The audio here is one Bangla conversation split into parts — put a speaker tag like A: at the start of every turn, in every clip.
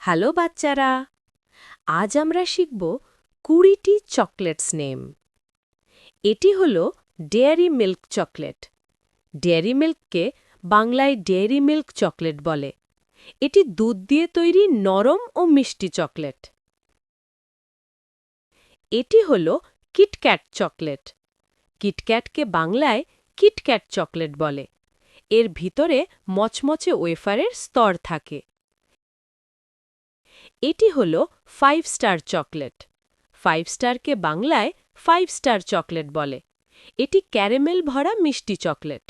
A: হ্যালো বাচ্চারা, আজ আমরা শিখব 20টি চকলেটস নেম। এটি হলো ডেয়ারি মিল্ক চকলেট। ডেয়ারি মিল্ককে বাংলায় ডেয়ারি মিল্ক চকলেট বলে। এটি দুধ দিয়ে তৈরি নরম ও মিষ্টি চকলেট। এটি হলো কিটক্যাট চকলেট। কিটক্যাটকে বাংলায় কিটক্যাট চকলেট বলে। এর ভিতরে মচমচে ওয়েফারের স্তর থাকে। এটি হল 5 স্টার চকলেট। 5 স্টারকে বাংলায় 5 স্টার চকলেট বলে। এটি ক্যারামেল ভরা মিষ্টি চকলেট।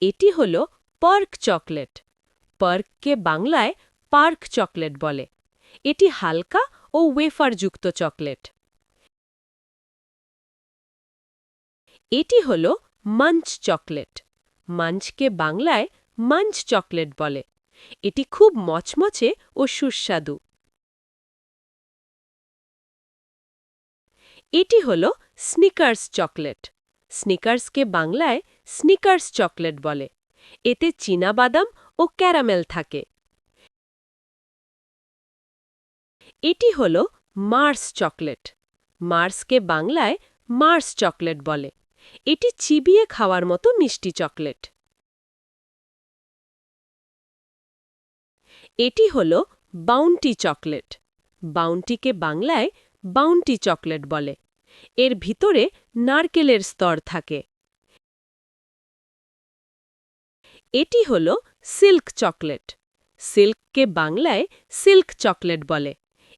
A: এটি হল পার্ক চকলেট। পার্ককে বাংলায় পার্ক চকলেট বলে। এটি হালকা ও ওয়েফারযুক্ত চকলেট। এটি হল মাঞ্চ চকলেট। মাঞ্চকে বাংলায় মাঞ্চ চকলেট বলে। এটি খুব মচমচে ও সুস্বাদু। এটি হল স্নিকার্স চকলেট। স্নিকার্সকে বাংলায় স্নিকার্স চকলেট বলে। এতে চীনাবাদাম ও ক্যারামেল থাকে। এটি হল মার্স চকলেট। মার্সকে বাংলায় মার্স চকলেট বলে। এটি চিবিয়ে খাওয়ার মতো মিষ্টি চকলেট। এটি হল বাউন্টি চকলেট। বাউন্টিকে বাংলায় বাউন্টি চকলেট বলে। এর ভিতরে নারকেলের স্তর থাকে। এটি হল সিল্ক চকলেট। সিল্ককে বাংলায় সিল্ক চকলেট বলে।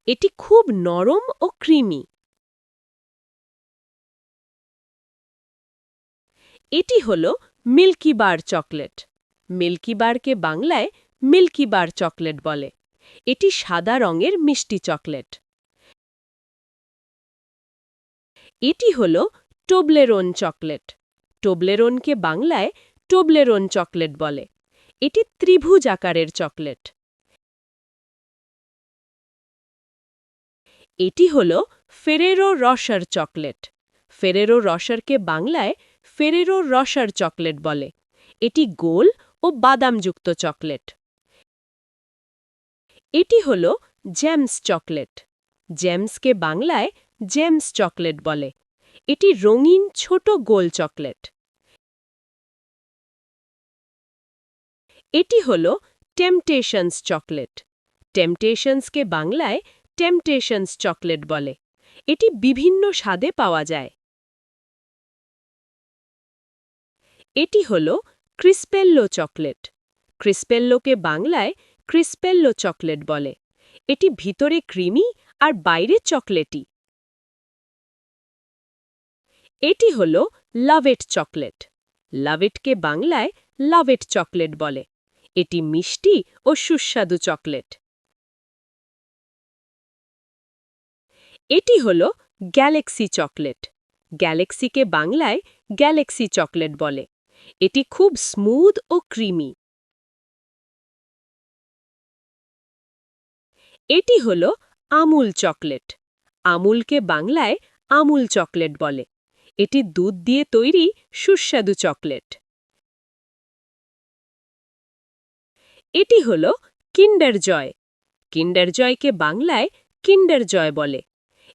A: এটি খুব নরম ও ক্রিমি। এটি হল মিল্কি বার চকলেট। মিল্কি বারকে বাংলায় মিল্কি বার চকলেট বলে। এটি সাদা রঙের মিষ্টি চকলেট। এটি হল টোবলেরোন চকলেট। টোবলেরোনকে বাংলায় টোবলেরোন চকলেট বলে। এটি ত্রিভুজ আকারের চকলেট। এটি হল ফেরেরো রসার চকলেট। ফেরেরো রসারকে বাংলায় ফেরেরো রসার চকলেট বলে। এটি গোল ও বাদামযুক্ত চকলেট। এটি হল জেমস চকলেট। জেমসকে বাংলায় জেমস চকলেট বলে। এটি রঙিন ছোট গোল চকলেট। এটি হল টেম্পটেশনস চকলেট। টেম্পটেশনসকে বাংলায় টেম্পটেশনস চকলেট বলে। এটি বিভিন্ন স্বাদে পাওয়া যায়। এটি হল ক্রিসপেল্লো চকলেট। ক্রিসপেল্লোকে বাংলায় ক্রিসপেল্লো চকলেট বলে। এটি ভিতরে ক্রিমি আর বাইরে চকলেটি। এটি হল লাভেট চকলেট। লাভেটকে বাংলায় লাভেট চকলেট বলে। এটি মিষ্টি ও সুস্বাদু চকলেট। এটি হল গ্যালাক্সি চকলেট। গ্যালাক্সিকে বাংলায় গ্যালাক্সি চকলেট বলে। এটি খুব স্মুথ ও ক্রিমি। এটি হল আমুল চকলেট। আমুলকে বাংলায় আমুল চকলেট বলে। এটি দুধ দিয়ে তৈরি সুস্বাদু চকলেট। এটি হল কিন্ডার জয়। কিন্ডার জয়কে বাংলায় কিন্ডার জয় বলে।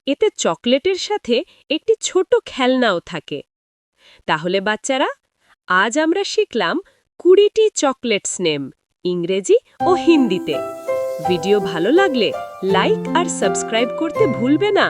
A: এতে চকলেটের সাথে একটি ছোট খেলনাও থাকে। তাহলে বাচ্চারা, আজ আমরা শিখলাম 20টি চকলেটস নেম ইংরেজি ও হিন্দিতে। ভিডিও ভালো লাগলে লাইক আর সাবস্ক্রাইব করতে ভুলবে না।